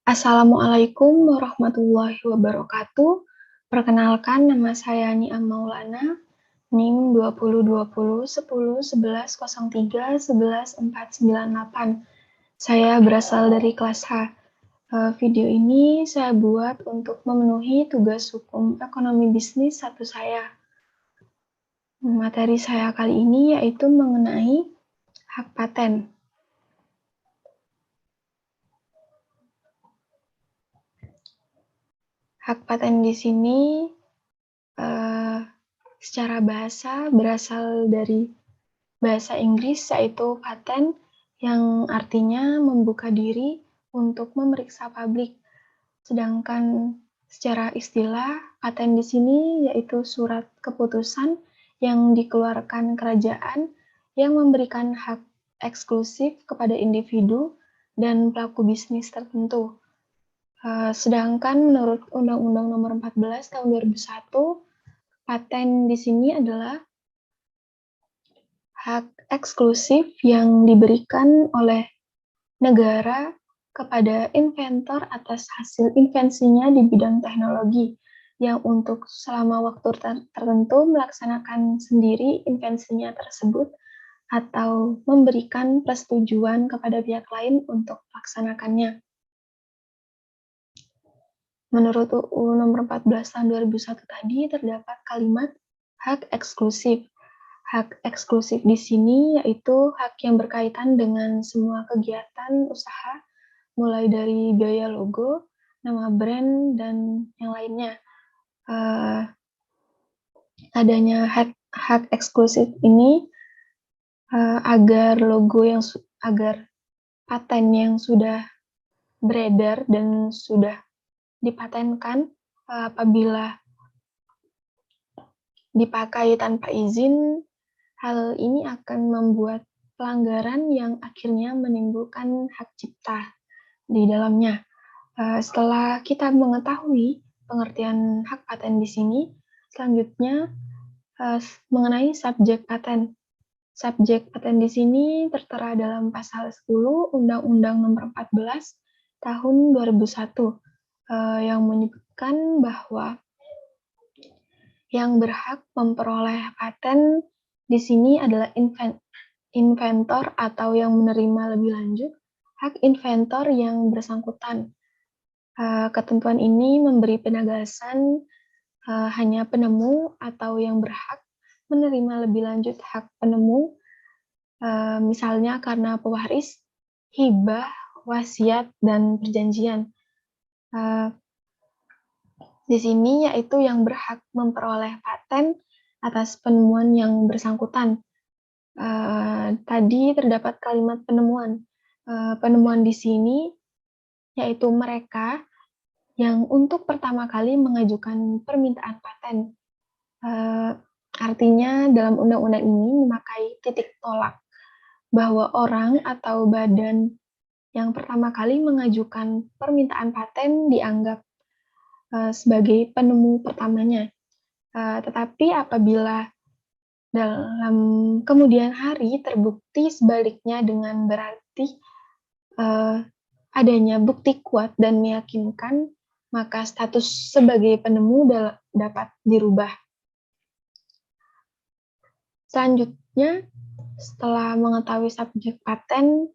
Assalamualaikum warahmatullahi wabarakatuh. Perkenalkan, nama saya Niam Maulana, NIM 20201111031148. Saya berasal dari kelas H. Video ini saya buat untuk memenuhi tugas hukum ekonomi bisnis 1 saya. Materi saya kali ini yaitu mengenai hak paten. Hak paten di sini secara bahasa berasal dari bahasa Inggris, yaitu patent, yang artinya membuka diri untuk memeriksa publik. Sedangkan secara istilah, patent di sini yaitu surat keputusan yang dikeluarkan kerajaan yang memberikan hak eksklusif kepada individu dan pelaku bisnis tertentu. Sedangkan menurut Undang-Undang Nomor 14 Tahun 2001, paten di sini adalah hak eksklusif yang diberikan oleh negara kepada inventor atas hasil invensinya di bidang teknologi yang untuk selama waktu tertentu melaksanakan sendiri invensinya tersebut atau memberikan persetujuan kepada pihak lain untuk melaksanakannya. Menurut UU Nomor 14 Tahun 2001 tadi terdapat kalimat hak eksklusif. Hak eksklusif di sini yaitu hak yang berkaitan dengan semua kegiatan usaha, mulai dari biaya logo, nama brand, dan yang lainnya. Adanya hak eksklusif ini agar paten yang sudah beredar dan sudah dipatenkan apabila dipakai tanpa izin, hal ini akan membuat pelanggaran yang akhirnya menimbulkan hak cipta di dalamnya. Setelah kita mengetahui pengertian hak paten di sini, selanjutnya mengenai subjek paten. Subjek paten di sini tertera dalam pasal 10 Undang-Undang Nomor 14 Tahun 2001 yang menyebutkan bahwa yang berhak memperoleh paten di sini adalah inventor atau yang menerima lebih lanjut hak inventor yang bersangkutan. Ketentuan ini memberi penegasan hanya penemu atau yang berhak menerima lebih lanjut hak penemu, misalnya karena pewaris, hibah, wasiat, dan perjanjian. Di sini yaitu yang berhak memperoleh paten atas penemuan yang bersangkutan. Tadi terdapat kalimat penemuan. Penemuan di sini yaitu mereka yang untuk pertama kali mengajukan permintaan paten. Artinya dalam undang-undang ini memakai titik tolak bahwa orang atau badan yang pertama kali mengajukan permintaan paten dianggap sebagai penemu pertamanya. Tetapi apabila dalam kemudian hari terbukti sebaliknya dengan berarti adanya bukti kuat dan meyakinkan, maka status sebagai penemu dapat dirubah. Selanjutnya, setelah mengetahui subjek paten,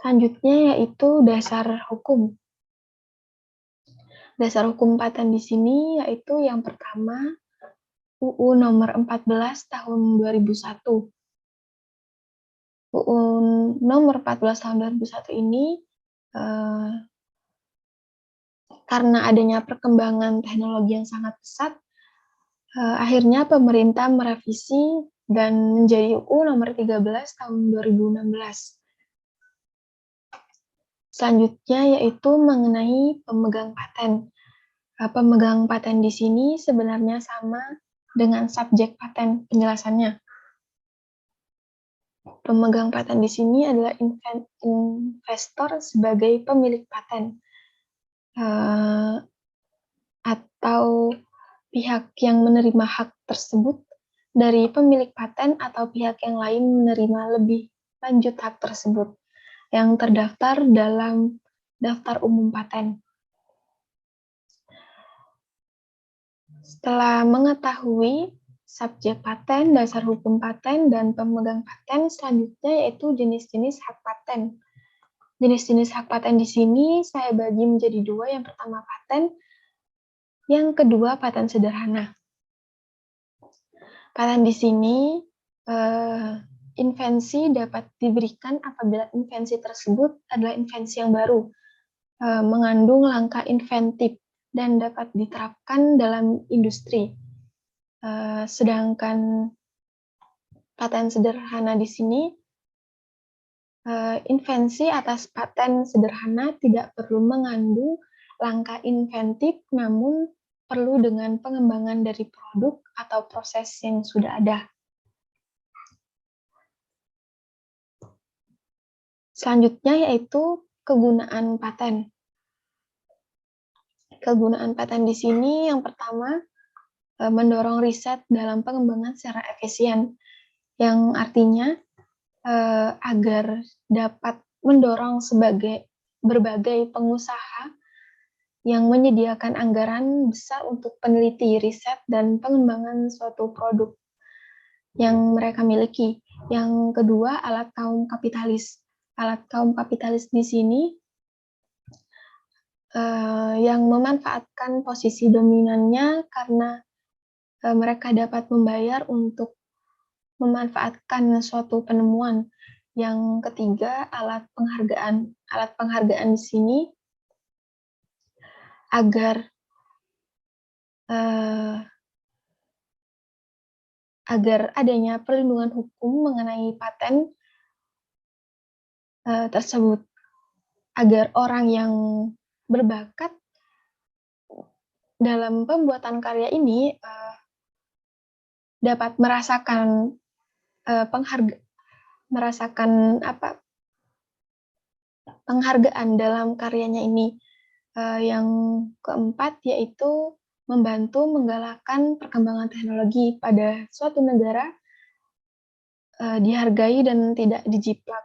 selanjutnya yaitu dasar hukum. Dasar hukum paten di sini yaitu yang pertama UU Nomor 14 Tahun 2001. UU Nomor 14 Tahun 2001 ini karena adanya perkembangan teknologi yang sangat pesat, akhirnya pemerintah merevisi dan menjadi UU Nomor 13 Tahun 2016. Selanjutnya yaitu mengenai pemegang paten. Pemegang paten di sini sebenarnya sama dengan subjek paten penjelasannya. Pemegang paten di sini adalah investor sebagai pemilik paten, atau pihak yang menerima hak tersebut dari pemilik paten atau pihak yang lain menerima lebih lanjut hak tersebut yang terdaftar dalam Daftar Umum Paten. Setelah mengetahui subjek paten, dasar hukum paten, dan pemegang paten, selanjutnya yaitu jenis-jenis hak paten. Jenis-jenis hak paten di sini saya bagi menjadi dua. Yang pertama paten, yang kedua paten sederhana. Paten di sini invensi dapat diberikan apabila invensi tersebut adalah invensi yang baru, mengandung langkah inventif dan dapat diterapkan dalam industri. Sedangkan paten sederhana di sini, invensi atas paten sederhana tidak perlu mengandung langkah inventif, namun perlu dengan pengembangan dari produk atau proses yang sudah ada. Selanjutnya yaitu kegunaan paten. Kegunaan paten di sini yang pertama, mendorong riset dalam pengembangan secara efisien, yang artinya agar dapat mendorong berbagai pengusaha yang menyediakan anggaran besar untuk peneliti, riset, dan pengembangan suatu produk yang mereka miliki. Yang kedua, alat kaum kapitalis. Alat kaum kapitalis di sini yang memanfaatkan posisi dominannya karena mereka dapat membayar untuk memanfaatkan suatu penemuan. Yang ketiga, alat penghargaan. Alat penghargaan di sini agar adanya perlindungan hukum mengenai paten tersebut, agar orang yang berbakat dalam pembuatan karya ini dapat merasakan penghargaan dalam karyanya ini. Yang keempat yaitu membantu menggalakkan perkembangan teknologi pada suatu negara, dihargai dan tidak dijiplak.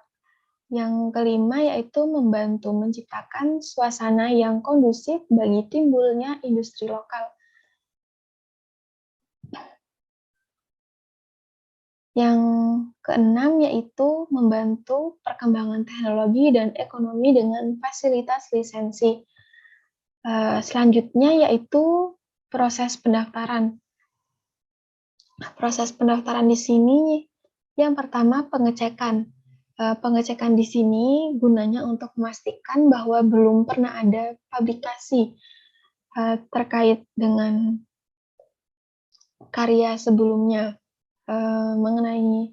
Yang kelima yaitu membantu menciptakan suasana yang kondusif bagi timbulnya industri lokal. Yang keenam yaitu membantu perkembangan teknologi dan ekonomi dengan fasilitas lisensi. Selanjutnya yaitu proses pendaftaran. Proses pendaftaran di sini yang pertama pengecekan. Pengecekan di sini gunanya untuk memastikan bahwa belum pernah ada publikasi terkait dengan karya sebelumnya mengenai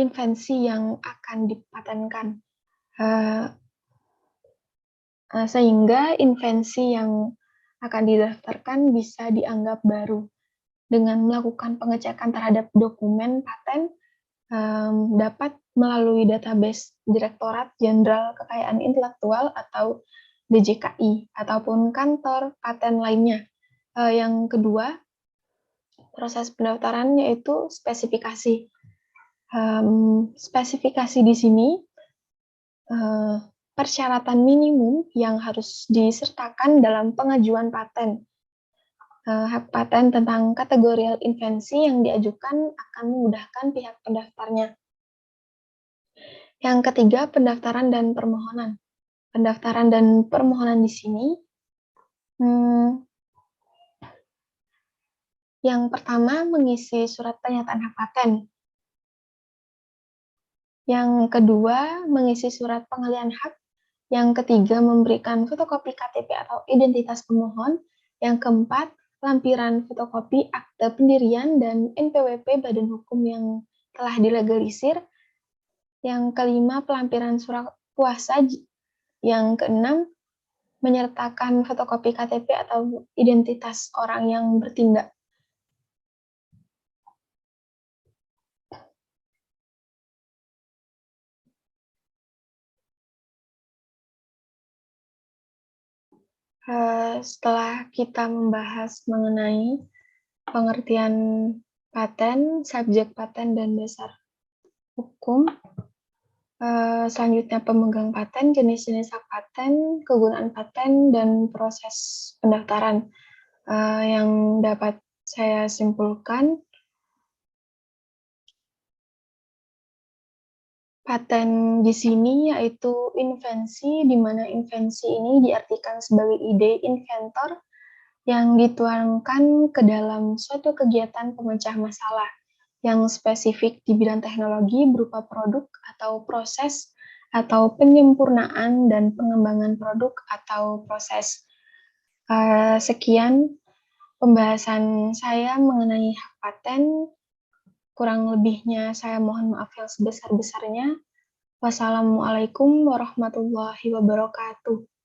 invensi yang akan dipatenkan, sehingga invensi yang akan didaftarkan bisa dianggap baru. Dengan melakukan pengecekan terhadap dokumen paten, dapat melalui database Direktorat Jenderal Kekayaan Intelektual atau DJKI ataupun kantor paten lainnya. Yang kedua, proses pendaftaran yaitu spesifikasi. Spesifikasi di sini persyaratan minimum yang harus disertakan dalam pengajuan paten. Hak paten tentang kategorial invensi yang diajukan akan memudahkan pihak pendaftarnya. Yang ketiga, pendaftaran dan permohonan. Pendaftaran dan permohonan di sini, yang pertama mengisi surat pernyataan hak paten. Yang kedua, mengisi surat pengalihan hak. Yang ketiga, memberikan fotokopi KTP atau identitas pemohon. Yang keempat, lampiran fotokopi akte pendirian dan NPWP badan hukum yang telah dilegalisir. Yang kelima, pelampiran surat kuasa. Yang keenam, menyertakan fotokopi KTP atau identitas orang yang bertindak. Setelah kita membahas mengenai pengertian paten, subjek paten, dan dasar hukum, Selanjutnya pemegang paten, jenis-jenis hak paten, kegunaan paten, dan proses pendaftaran. Yang dapat saya simpulkan, paten di sini yaitu invensi, di mana invensi ini diartikan sebagai ide inventor yang dituangkan ke dalam suatu kegiatan pemecah masalah yang spesifik di bidang teknologi berupa produk atau proses atau penyempurnaan dan pengembangan produk atau proses. Sekian pembahasan saya mengenai hak paten. Kurang lebihnya saya mohon maaf yang sebesar-besarnya. Wassalamualaikum warahmatullahi wabarakatuh.